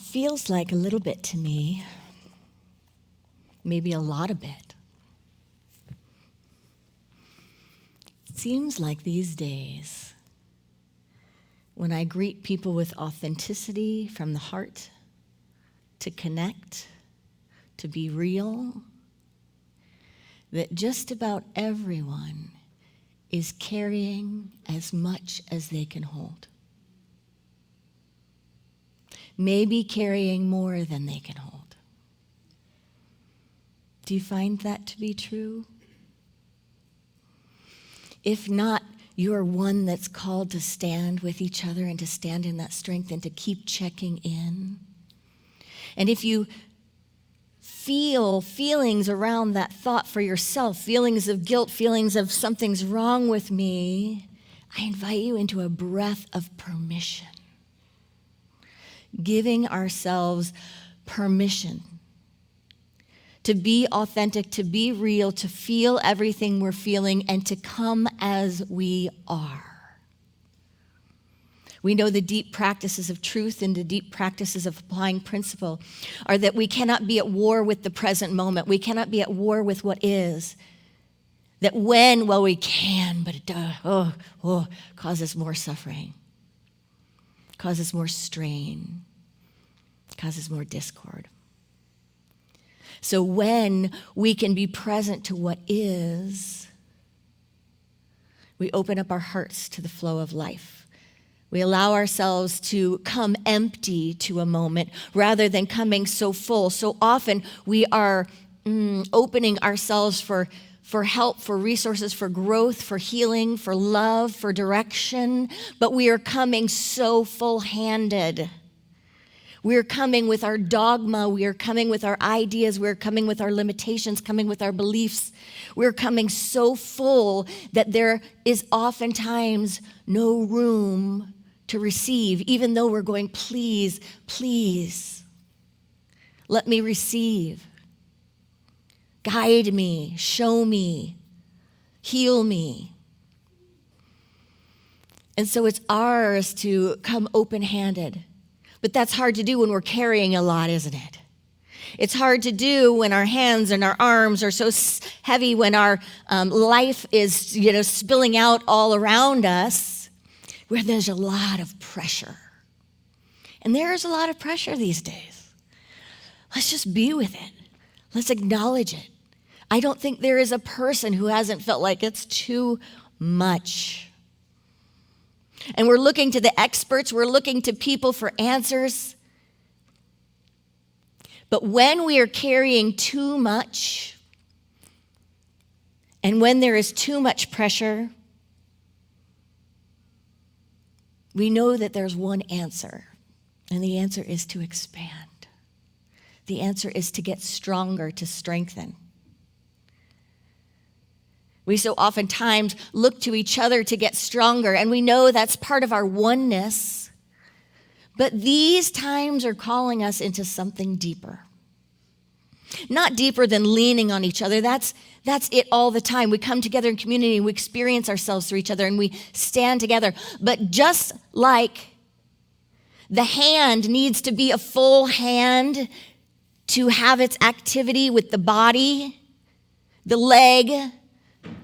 feels like a little bit to me, maybe a lot of bit. It seems like these days, when I greet people with authenticity from the heart, to connect, to be real, that just about everyone is carrying as much as they can hold. Maybe carrying more than they can hold. Do you find that to be true? If not, you're one that's called to stand with each other and to stand in that strength and to keep checking in. And if you feel feelings around that thought for yourself, feelings of guilt, feelings of something's wrong with me, I invite you into a breath of permission. Giving ourselves permission to be authentic, to be real, to feel everything we're feeling, and to come as we are. We know the deep practices of truth and the deep practices of applying principle are that we cannot be at war with the present moment. We cannot be at war with what is. That when, well, we can, but it causes more suffering, causes more strain, causes more discord. So when we can be present to what is, we open up our hearts to the flow of life. We allow ourselves to come empty to a moment rather than coming so full. So often we are opening ourselves for help, for resources, for growth, for healing, for love, for direction, but we are coming so full-handed. We're coming with our dogma. We are coming with our ideas. We're coming with our limitations, coming with our beliefs. We're coming so full that there is oftentimes no room to receive, even though we're going, please, please, let me receive. Guide me, show me, heal me. And so it's ours to come open-handed. But that's hard to do when we're carrying a lot, isn't it? It's hard to do when our hands and our arms are so heavy, when our life is, spilling out all around us, where there's a lot of pressure. And there's a lot of pressure these days. Let's just be with it. Let's acknowledge it. I don't think there is a person who hasn't felt like it's too much. And we're looking to the experts, we're looking to people for answers. But when we are carrying too much, and when there is too much pressure, we know that there's one answer, and the answer is to expand. The answer is to get stronger, to strengthen. We so oftentimes look to each other to get stronger, and we know that's part of our oneness. But these times are calling us into something deeper. Not deeper than leaning on each other. That's it all the time. We come together in community, and we experience ourselves through each other, and we stand together. But just like the hand needs to be a full hand to have its activity with the body, the leg,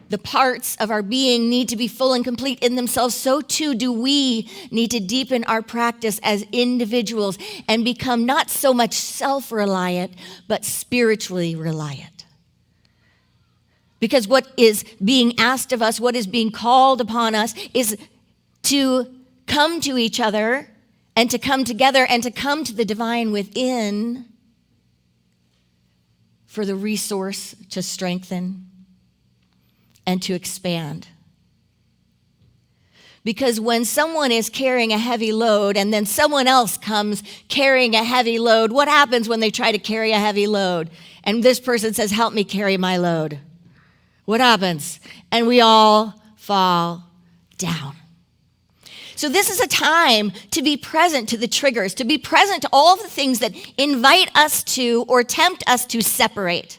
the parts of our being need to be full and complete in themselves, so too do we need to deepen our practice as individuals and become not so much self-reliant, but spiritually reliant. Because what is being asked of us, what is being called upon us, is to come to each other and to come together and to come to the divine within for the resource to strengthen and to expand. Because when someone is carrying a heavy load and then someone else comes carrying a heavy load, what happens when they try to carry a heavy load? And this person says, help me carry my load. What happens? And we all fall down. So this is a time to be present to the triggers, to be present to all the things that invite us to or tempt us to separate.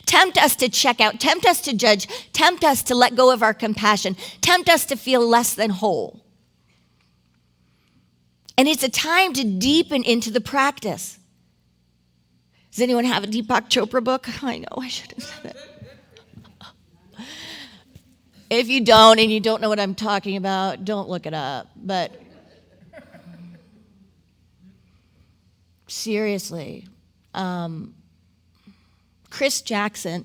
Tempt us to check out, tempt us to judge, tempt us to let go of our compassion, tempt us to feel less than whole. And it's a time to deepen into the practice. Does anyone have a Deepak Chopra book? I know, I should have said it. If you don't and you don't know what I'm talking about, don't look it up. But seriously, Chris Jackson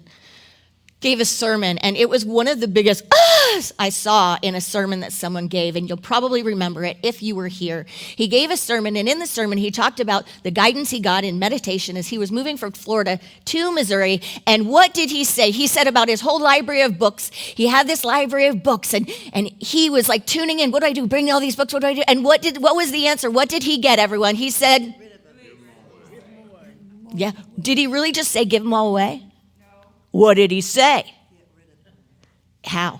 gave a sermon, and it was one of the biggest ahs I saw in a sermon that someone gave, and you'll probably remember it if you were here. He gave a sermon, and in the sermon, he talked about the guidance he got in meditation as he was moving from Florida to Missouri, and what did he say? He said about his whole library of books. He had this library of books, and he was like tuning in. What do I do? Bring all these books. What do I do? And what was the answer? What did he get, everyone? He said, yeah. Did he really just say give them all away? What did he say? How?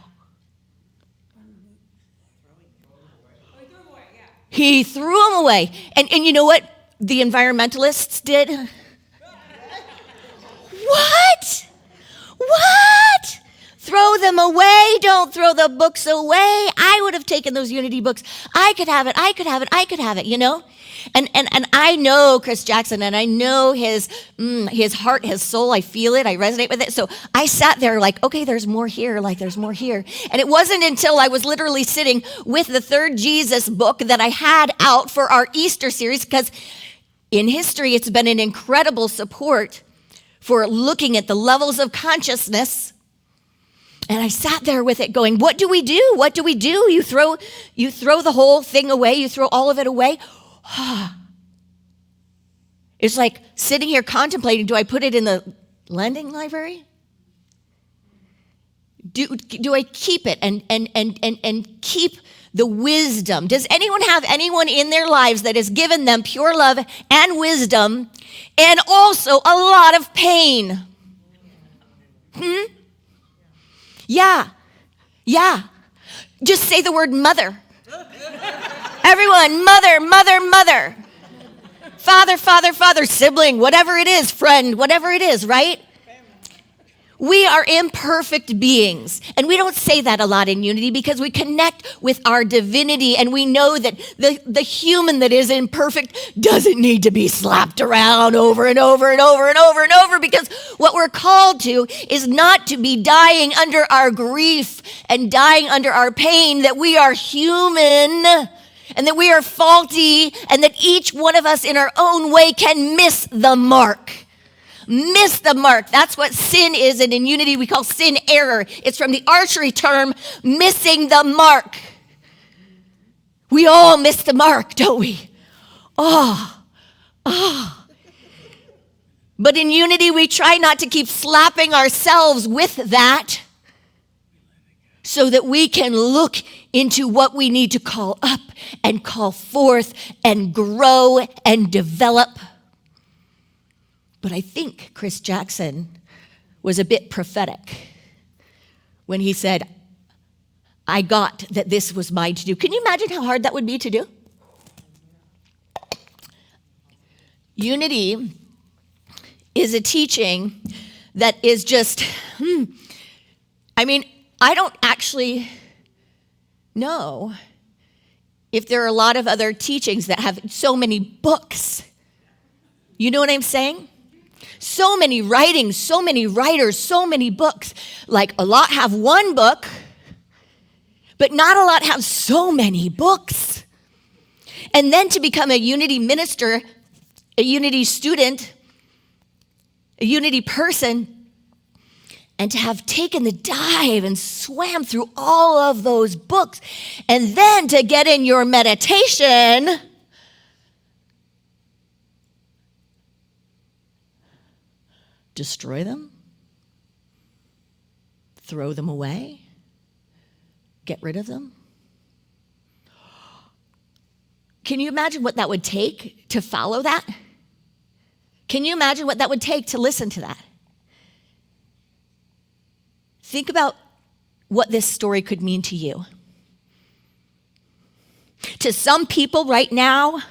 He threw them away. And you know what the environmentalists did? What? What? Throw them away. Don't throw the books away. I would have taken those Unity books. I could have it. I could have it. I could have it, you know? And I know Chris Jackson, and I know his heart, his soul. I feel it. I resonate with it. So I sat there like, okay, there's more here. Like, there's more here. And it wasn't until I was literally sitting with the third Jesus book that I had out for our Easter series, because in history, it's been an incredible support for looking at the levels of consciousness. And I sat there with it going, what do we do? What do we do? You throw the whole thing away. You throw all of it away. It's like sitting here contemplating, do I put it in the lending library? Do I keep it and keep the wisdom? Does anyone have anyone in their lives that has given them pure love and wisdom and also a lot of pain? Yeah. Just say the word mother. Everyone, mother, mother, mother. Father, father, father, sibling, whatever it is, friend, whatever it is, right? We are imperfect beings. And we don't say that a lot in Unity because we connect with our divinity, and we know that the human that is imperfect doesn't need to be slapped around over and over and over and over and over, because what we're called to is not to be dying under our grief and dying under our pain, that we are human and that we are faulty, and that each one of us in our own way can miss the mark. Miss the mark. That's what sin is, and in Unity we call sin error. It's from the archery term, missing the mark. We all miss the mark, don't we? Oh. But in Unity we try not to keep slapping ourselves with that, so that we can look into what we need to call up and call forth and grow and develop. But I think Chris Jackson was a bit prophetic when he said, I got that this was mine to do. Can you imagine how hard that would be to do? Unity is a teaching that is just, I don't actually know if there are a lot of other teachings that have so many books. You know what I'm saying? So many writings, so many writers, so many books. Like a lot have one book, but not a lot have so many books. And then to become a Unity minister, a Unity student, a Unity person, and to have taken the dive and swam through all of those books, and then to get in your meditation, destroy them, throw them away, get rid of them. Can you imagine what that would take to follow that? Can you imagine what that would take to listen to that? Think about what this story could mean to you. To some people right now,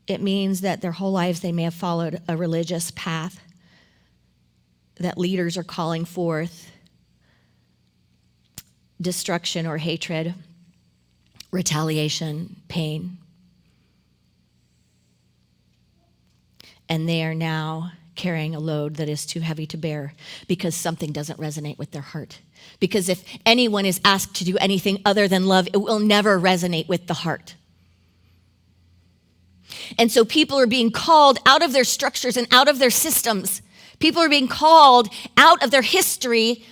it means that their whole lives they may have followed a religious path that leaders are calling forth destruction or hatred, retaliation, pain. And they are now carrying a load that is too heavy to bear because something doesn't resonate with their heart. Because if anyone is asked to do anything other than love, it will never resonate with the heart. And so people are being called out of their structures and out of their systems. People are being called out of their history,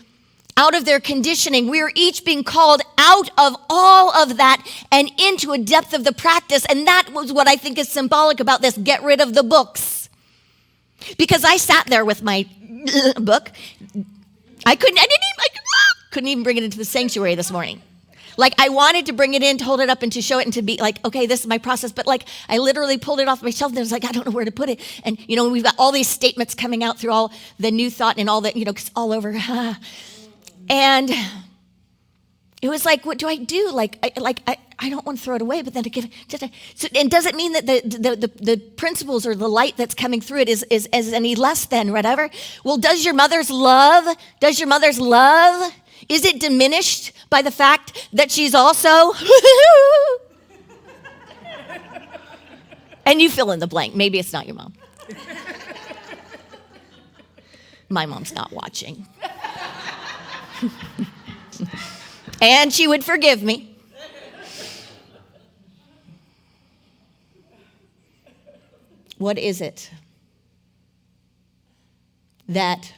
out of their conditioning. We are each being called out of all of that and into a depth of the practice. And that was what I think is symbolic about this, get rid of the books. Because I sat there with my book. I couldn't even bring it into the sanctuary this morning. Like, I wanted to bring it in, to hold it up and to show it and to be like, okay, this is my process. But like, I literally pulled it off my shelf and I was like, I don't know where to put it. And, we've got all these statements coming out through all the new thought and all that, cause all over. And it was like, what do I do? I don't want to throw it away, but then to give it. So, and does it mean that the principles or the light that's coming through it is any less than whatever? Well, does your mother's love, is it diminished by the fact that she's also, and you fill in the blank. Maybe it's not your mom. My mom's not watching. And she would forgive me. What is it that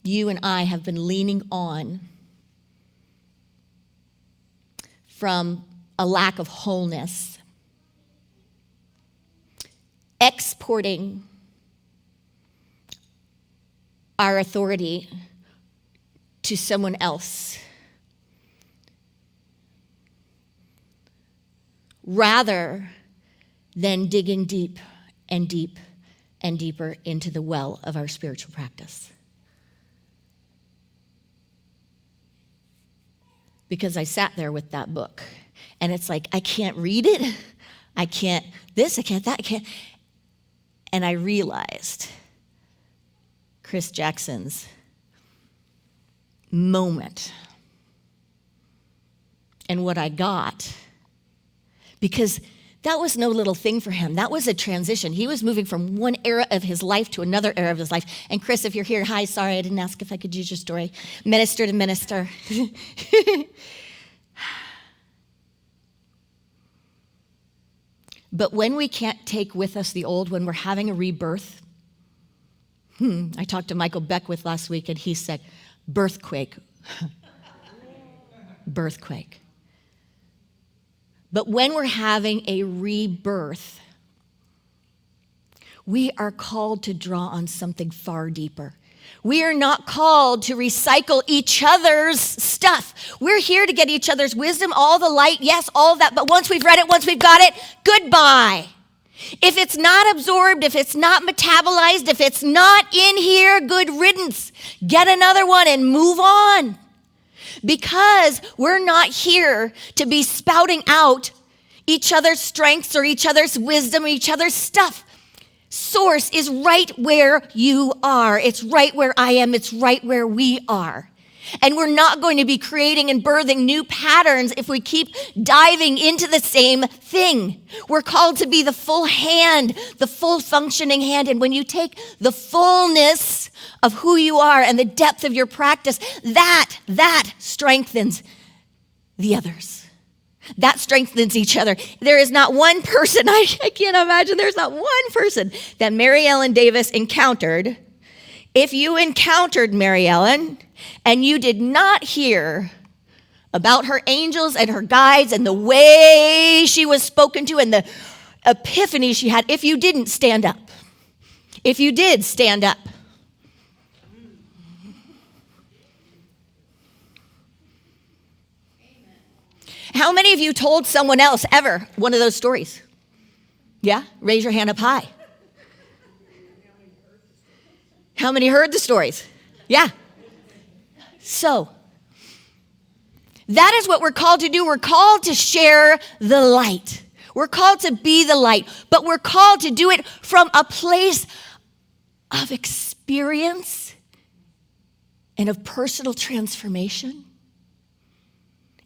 you and I have been leaning on from a lack of wholeness, exporting our authority to someone else, rather than digging deep and deep and deeper into the well of our spiritual practice? Because I sat there with that book, and it's like, I can't read it, I can't this, I can't that, I can't. And I realized Chris Jackson's moment and what I got, because that was no little thing for him. That was a transition. He was moving from one era of his life to another era of his life. And Chris, if you're here, hi, sorry, I didn't ask if I could use your story. Minister to minister. But when we can't take with us the old, when we're having a rebirth, I talked to Michael Beckwith last week, and he said, birthquake. Birthquake. But when we're having a rebirth, we are called to draw on something far deeper. We are not called to recycle each other's stuff. We're here to get each other's wisdom, all the light, yes, all of that. But once we've read it, once we've got it, goodbye. If it's not absorbed, if it's not metabolized, if it's not in here, good riddance. Get another one and move on. Because we're not here to be spouting out each other's strengths or each other's wisdom or each other's stuff. Source is right where you are. It's right where I am. It's right where we are. And we're not going to be creating and birthing new patterns if we keep diving into the same thing. We're called to be the full hand, the full functioning hand. And when you take the fullness of who you are and the depth of your practice, that strengthens the others. That strengthens each other. There is not one person, I can't imagine, there's not one person that Mary Ellen Davis encountered. If you encountered Mary Ellen and you did not hear about her angels and her guides and the way she was spoken to and the epiphany she had, if you didn't, stand up. If you did, stand up. How many of you told someone else ever one of those stories? Yeah? Raise your hand up high. How many heard the stories? Yeah. So, that is what we're called to do. We're called to share the light. We're called to be the light, but we're called to do it from a place of experience. experience and of personal transformation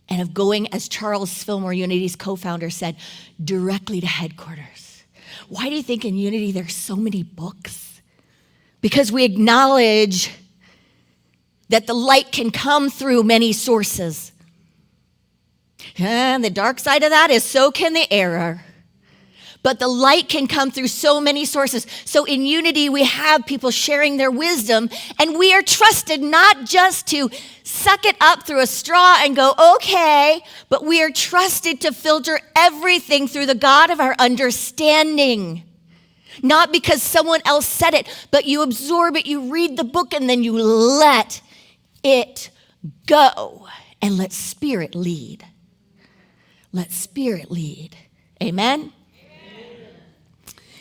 and of going, as Charles Fillmore, Unity's co-founder, said, directly to headquarters. Why do you think in Unity there's so many books? Because we acknowledge that the light can come through many sources. And the dark side of that is so can the error. But the light can come through so many sources. So in Unity, we have people sharing their wisdom, and we are trusted not just to suck it up through a straw and go, okay, but we are trusted to filter everything through the God of our understanding. Not because someone else said it, but you absorb it, you read the book, and then you let it go and let Spirit lead. Let Spirit lead. Amen?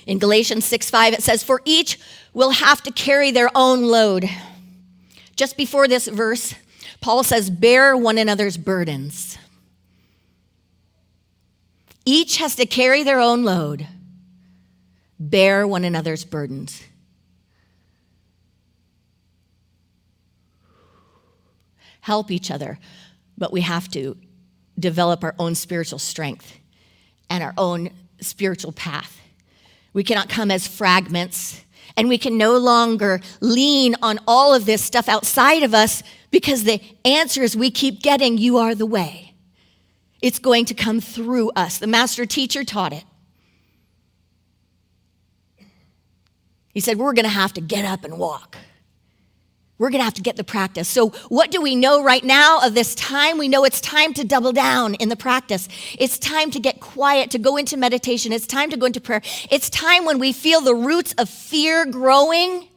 In Galatians 6:5, it says, for each will have to carry their own load. Just before this verse, Paul says, bear one another's burdens. Each has to carry their own load. Bear one another's burdens. Help each other, but we have to develop our own spiritual strength and our own spiritual path. We cannot come as fragments, and we can no longer lean on all of this stuff outside of us because the answers we keep getting, you are the way. It's going to come through us. The master teacher taught it. He said, we're going to have to get up and walk. We're going to have to get the practice. So what do we know right now of this time? We know it's time to double down in the practice. It's time to get quiet, to go into meditation. It's time to go into prayer. It's time when we feel the roots of fear growing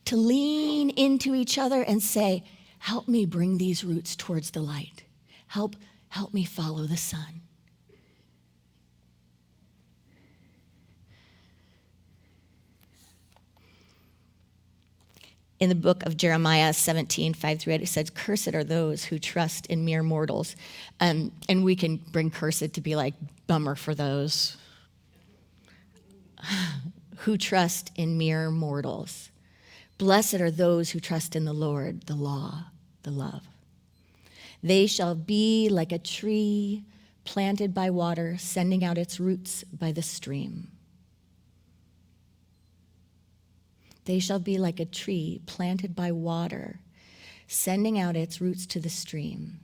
to lean into each other and say, help me bring these roots towards the light. Help me follow the sun. In the book of Jeremiah 17:5-8, it says, cursed are those who trust in mere mortals. And we can bring cursed to be like, bummer for those who trust in mere mortals. Blessed are those who trust in the Lord, the law, the love. They shall be like a tree planted by water, sending out its roots by the stream. They shall be like a tree planted by water, sending out its roots to the stream.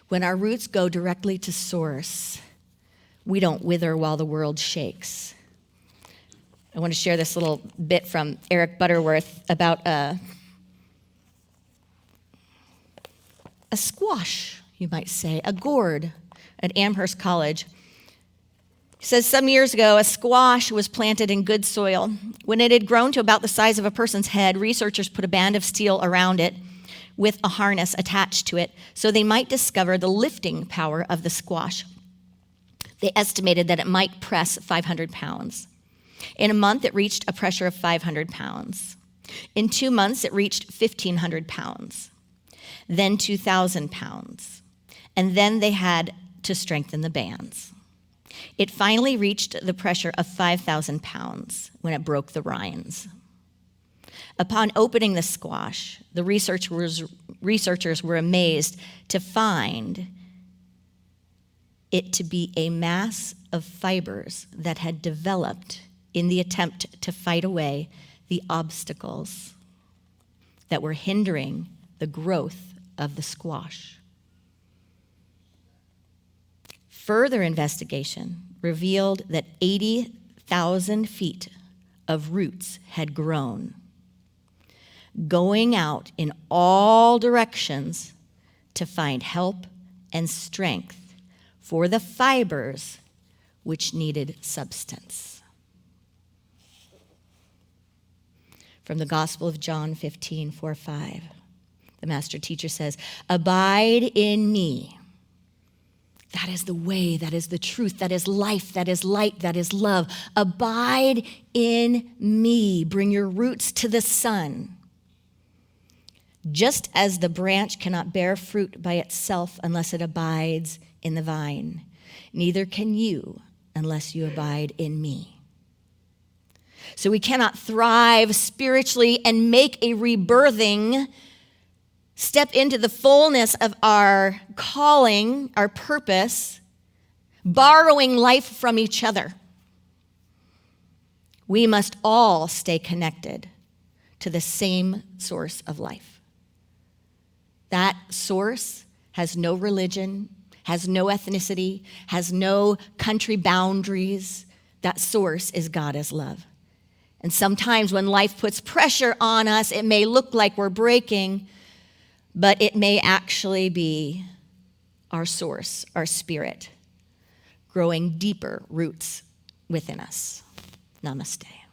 When our roots go directly to source, we don't wither while the world shakes. I want to share this little bit from Eric Butterworth about a squash, you might say, a gourd at Amherst College. He says, some years ago, a squash was planted in good soil. When it had grown to about the size of a person's head, researchers put a band of steel around it with a harness attached to it so they might discover the lifting power of the squash. They estimated that it might press 500 pounds. In a month, it reached a pressure of 500 pounds. In 2 months, it reached 1,500 pounds, then 2,000 pounds. And then they had to strengthen the bands. It finally reached the pressure of 5,000 pounds when it broke the rinds. Upon opening the squash, the researchers were amazed to find it to be a mass of fibers that had developed in the attempt to fight away the obstacles that were hindering the growth of the squash. Further investigation revealed that 80,000 feet of roots had grown, going out in all directions to find help and strength for the fibers which needed substance. From the Gospel of John 15:4-5, the master teacher says, abide in me. That is the way, that is the truth, that is life, that is light, that is love. Abide in me. Bring your roots to the sun. Just as the branch cannot bear fruit by itself unless it abides in the vine, neither can you unless you abide in me. So we cannot thrive spiritually and make a rebirthing, step into the fullness of our calling, our purpose, borrowing life from each other. We must all stay connected to the same source of life. That source has no religion, has no ethnicity, has no country boundaries. That source is God as love. And sometimes when life puts pressure on us, it may look like we're breaking, but it may actually be our source, our spirit, growing deeper roots within us. Namaste.